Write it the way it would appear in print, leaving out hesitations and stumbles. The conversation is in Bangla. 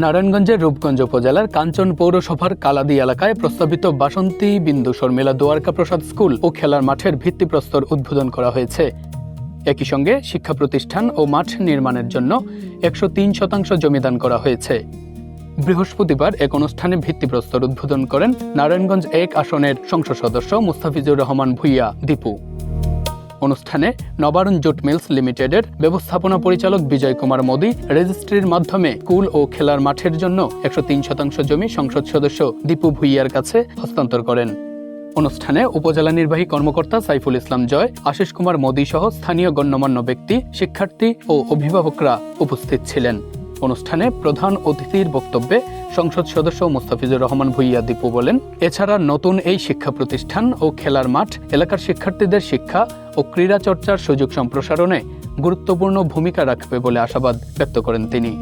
নারায়ণগঞ্জের রূপগঞ্জ উপজেলার কাঞ্চন পৌরসভার কালাদি এলাকায় প্রস্তাবিত বাসন্তী বিন্দু শর্মিলা দুয়ারকা প্রসাদ স্কুল ও খেলার মাঠের ভিত্তিপ্রস্তর উদ্বোধন করা হয়েছে। একই সঙ্গে শিক্ষা প্রতিষ্ঠান ও মাঠ নির্মাণের জন্য 103% জমি দান করা হয়েছে। বৃহস্পতিবার এক অনুষ্ঠানে ভিত্তিপ্রস্তর উদ্বোধন করেন নারায়ণগঞ্জ 1 আসনের সংসদ সদস্য মুস্তাফিজুর রহমান ভূঁইয়া দীপু। অনুষ্ঠানে নবারুণ জুট মিলস লিমিটেডের ব্যবস্থাপনা পরিচালক বিজয় কুমার মোদি রেজিস্ট্রির মাধ্যমে স্কুল ও খেলার মাঠের জন্য 103% জমি সংসদ সদস্য দীপু ভূঁইয়ার কাছে হস্তান্তর করেন। অনুষ্ঠানে উপজেলা নির্বাহী কর্মকর্তা সাইফুল ইসলাম জয়, আশিস কুমার মোদি সহ স্থানীয় গণ্যমান্য ব্যক্তি, শিক্ষার্থী ও অভিভাবকরা উপস্থিত ছিলেন। অনুষ্ঠানে প্রধান অতিথির বক্তব্যে সংসদ সদস্য মুস্তাফিজুর রহমান ভূঁইয়া দীপু বলেন, এছাড়া নতুন এই শিক্ষা প্রতিষ্ঠান ও খেলার মাঠ এলাকার শিক্ষার্থীদের শিক্ষা ও ক্রীড়া চর্চার সুযোগ সম্প্রসারণে গুরুত্বপূর্ণ ভূমিকা রাখবে বলে আশাবাদ ব্যক্ত করেন তিনি।